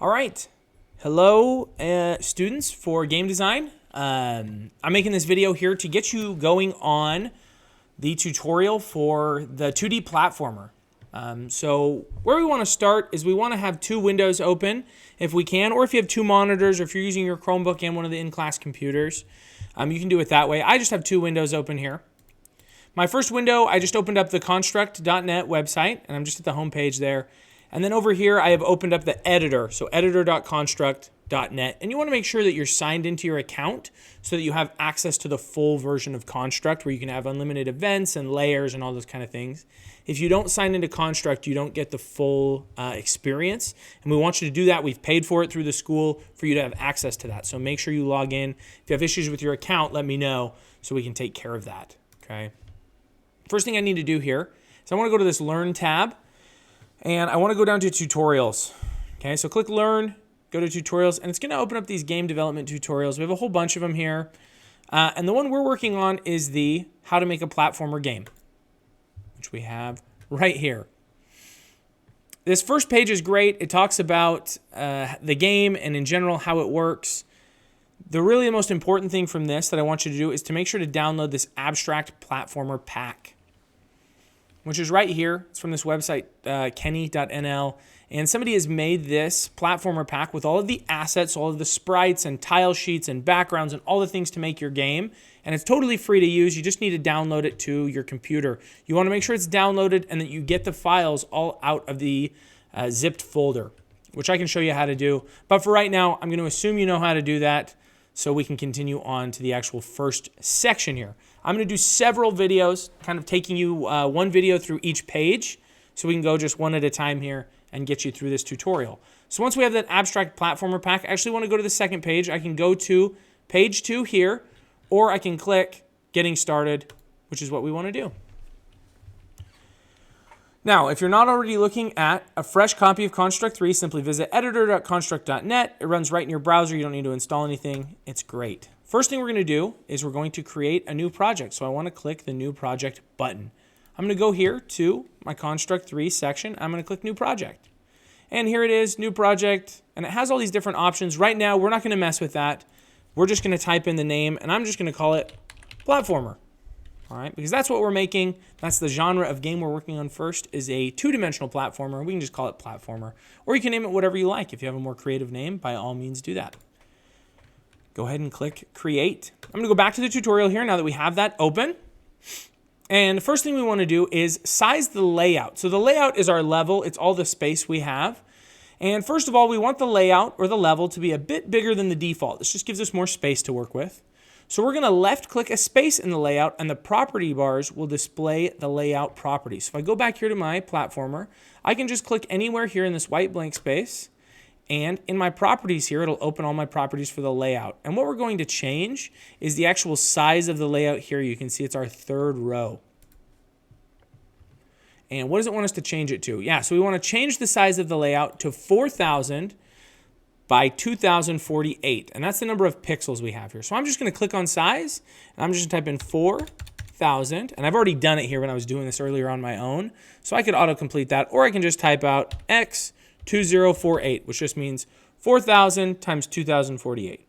All right. Hello, students for game design. I'm making this video here to get you going on the tutorial for the 2D platformer. So where we want to start is we want to have two windows open if we can, or if you have two monitors, or if you're using your Chromebook and one of the in-class computers, you can do it that way. I just have two windows open here. My first window, I just opened up the construct.net website, and I'm just at the home page there. And then over here, I have opened up the editor, so editor.construct.net. And you want to make sure that you're signed into your account so that you have access to the full version of Construct, where you can have unlimited events and layers and all those kind of things. If you don't sign into Construct, you don't get the full experience. And we want you to do that. We've paid for it through the school for you to have access to that. So make sure you log in. If you have issues with your account, let me know so we can take care of that. Okay. First thing I need to do here is I want to go to this Learn tab. And I want to go down to tutorials. Okay, so click Learn, go to tutorials, and it's going to open up these game development tutorials. We have a whole bunch of them here. And the one we're working on is the How to Make a Platformer Game, which we have right here. This first page is great. It talks about the game and in general how it works. The most important thing from this that I want you to do is to make sure to download this Abstract Platformer Pack, which is right here. It's from this website, kenny.nl. And somebody has made this platformer pack with all of the assets, all of the sprites and tile sheets and backgrounds and all the things to make your game. And it's totally free to use. You just need to download it to your computer. You want to make sure it's downloaded and that you get the files all out of the zipped folder, which I can show you how to do. But for right now, I'm going to assume you know how to do that so we can continue on to the actual first section here. I'm going to do several videos, kind of taking you one video through each page, so we can go just one at a time here and get you through this tutorial. So once we have that Abstract Platformer Pack, I actually want to go to the second page. I can go to page 2 here, or I can click Getting Started, which is what we want to do. Now, if you're not already looking at a fresh copy of Construct 3, simply visit editor.construct.net. It runs right in your browser. You don't need to install anything. It's great. First thing we're going to do is we're going to create a new project. So I want to click the New Project button. I'm going to go here to my Construct 3 section. I'm going to click New Project. And here it is, New Project. And it has all these different options. Right now, we're not going to mess with that. We're just going to type in the name, and I'm just going to call it Platformer. All right, because that's what we're making. That's the genre of game we're working on first, is a two-dimensional platformer. We can just call it Platformer. Or you can name it whatever you like. If you have a more creative name, by all means do that. Go ahead and click Create. I'm going to go back to the tutorial here now that we have that open. And the first thing we want to do is size the layout. So the layout is our level. It's all the space we have. And first of all, we want the layout or the level to be a bit bigger than the default. This just gives us more space to work with. So we're going to left-click a space in the layout, and the property bars will display the layout properties. So if I go back here to my platformer, I can just click anywhere here in this white blank space. And in my properties here, it'll open all my properties for the layout. And what we're going to change is the actual size of the layout here. You can see it's our third row. And what does it want us to change it to? Yeah, so we want to change the size of the layout to 4,000 by 2048. And that's the number of pixels we have here. So I'm just going to click on size, and I'm just going to type in 4,000. And I've already done it here when I was doing this earlier on my own. So I could auto-complete that, or I can just type out X 2048, which just means 4,000 times 2048.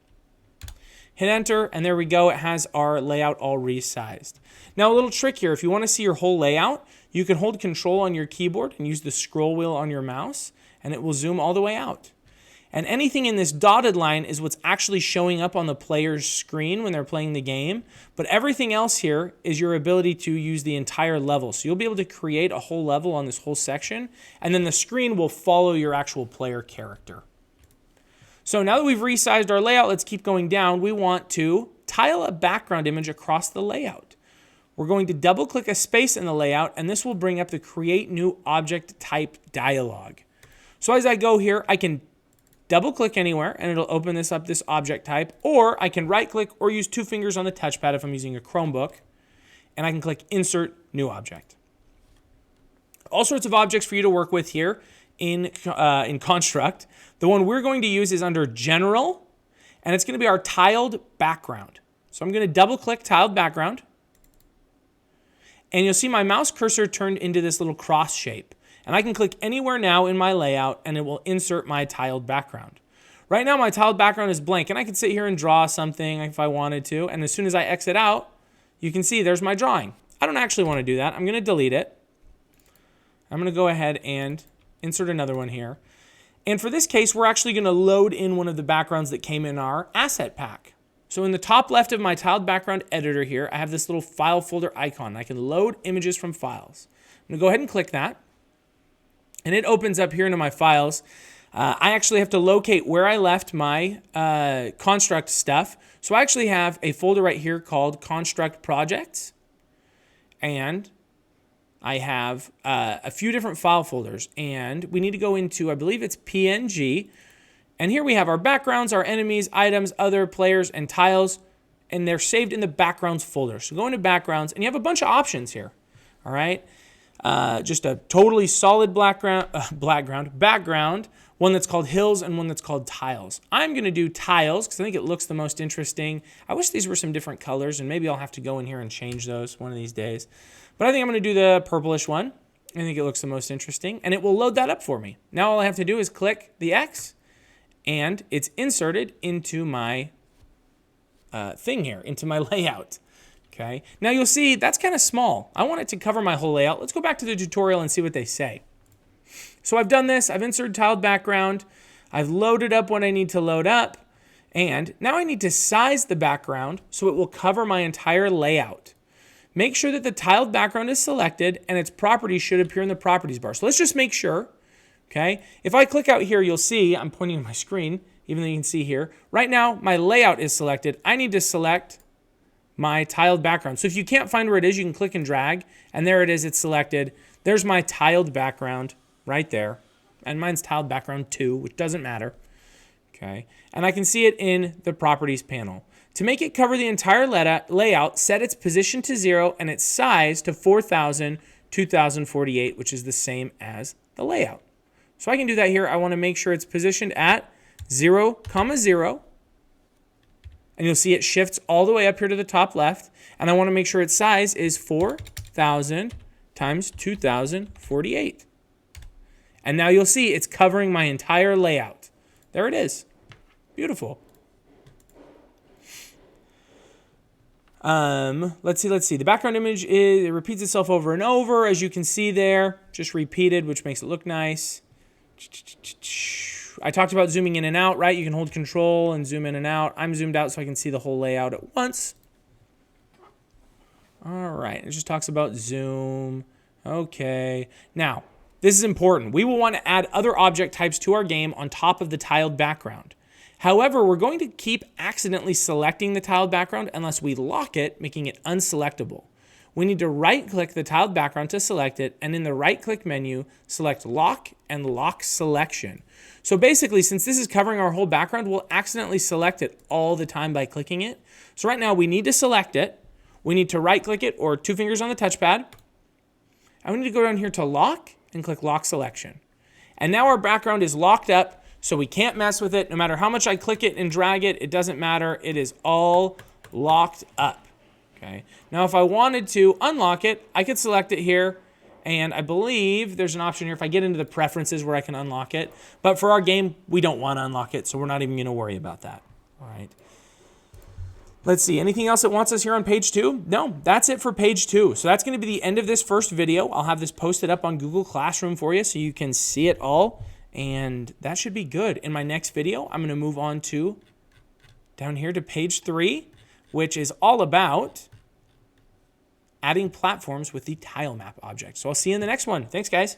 Hit enter, and there we go. It has our layout all resized. Now, a little trick here. If you want to see your whole layout, you can hold Control on your keyboard and use the scroll wheel on your mouse, and it will zoom all the way out. And anything in this dotted line is what's actually showing up on the player's screen when they're playing the game. But everything else here is your ability to use the entire level. So you'll be able to create a whole level on this whole section, and then the screen will follow your actual player character. So now that we've resized our layout, let's keep going down. We want to tile a background image across the layout. We're going to double-click a space in the layout, and this will bring up the Create New Object Type dialog. So as I go here, I can double-click anywhere, and it'll open this up, this object type, or I can right-click or use two fingers on the touchpad if I'm using a Chromebook, and I can click Insert New Object. All sorts of objects for you to work with here in Construct. The one we're going to use is under General, and it's going to be our tiled background. So I'm going to double-click Tiled Background, and you'll see my mouse cursor turned into this little cross shape. And I can click anywhere now in my layout and it will insert my tiled background. Right now my tiled background is blank and I can sit here and draw something if I wanted to. And as soon as I exit out, you can see there's my drawing. I don't actually want to do that. I'm going to delete it. I'm going to go ahead and insert another one here. And for this case, we're actually going to load in one of the backgrounds that came in our asset pack. So in the top left of my tiled background editor here, I have this little file folder icon. I can load images from files. I'm going to go ahead and click that. And it opens up here into my files. I actually have to locate where I left my construct stuff. So I actually have a folder right here called construct projects. And I have a few different file folders. And we need to go into, I believe it's PNG. And here we have our backgrounds, our enemies, items, other players, and tiles. And they're saved in the backgrounds folder. So go into backgrounds, and you have a bunch of options here. All right. Just a totally solid background, one that's called hills and one that's called tiles. I'm going to do tiles because I think it looks the most interesting. I wish these were some different colors, and maybe I'll have to go in here and change those one of these days. But I think I'm going to do the purplish one. I think it looks the most interesting, and it will load that up for me. Now all I have to do is click the X, and it's inserted into my thing here, into my layout. Okay. Now you'll see that's kind of small. I want it to cover my whole layout. Let's go back to the tutorial and see what they say. So I've done this. I've inserted tiled background. I've loaded up what I need to load up. And now I need to size the background so it will cover my entire layout. Make sure that the tiled background is selected and its properties should appear in the properties bar. So let's just make sure. Okay. If I click out here, you'll see I'm pointing at my screen, even though you can see here. Right now, my layout is selected. I need to select my tiled background. So if you can't find where it is, you can click and drag, and there it is, it's selected. There's my tiled background right there. And mine's tiled background 2, which doesn't matter. Okay. And I can see it in the properties panel. To make it cover the entire layout, set its position to 0 and its size to 2048, which is the same as the layout. So I can do that here. I want to make sure it's positioned at 0, 0. And you'll see it shifts all the way up here to the top left. And I want to make sure its size is 4,000 times 2048. And now you'll see it's covering my entire layout. There it is. Beautiful. Let's see. The background image it repeats itself over and over, as you can see there. Just repeated, which makes it look nice. I talked about zooming in and out, right? You can hold control and zoom in and out. I'm zoomed out so I can see the whole layout at once. All right, it just talks about zoom. Okay. Now, this is important. We will want to add other object types to our game on top of the tiled background. However, we're going to keep accidentally selecting the tiled background unless we lock it, making it unselectable. We need to right-click the tiled background to select it, and in the right-click menu, select Lock and Lock Selection. So basically, since this is covering our whole background, we'll accidentally select it all the time by clicking it. So right now, we need to select it. We need to right-click it, or 2 fingers on the touchpad. And we need to go down here to Lock and click Lock Selection. And now our background is locked up, so we can't mess with it. No matter how much I click it and drag it, it doesn't matter. It is all locked up. Okay. Now, if I wanted to unlock it, I could select it here, and I believe there's an option here if I get into the preferences where I can unlock it. But for our game, we don't want to unlock it, so we're not even going to worry about that. All right. Let's see. Anything else that wants us here on page 2? No, that's it for page 2. So that's going to be the end of this first video. I'll have this posted up on Google Classroom for you so you can see it all, and that should be good. In my next video, I'm going to move on to down here to page 3, which is all about adding platforms with the tile map object. So I'll see you in the next one. Thanks, guys.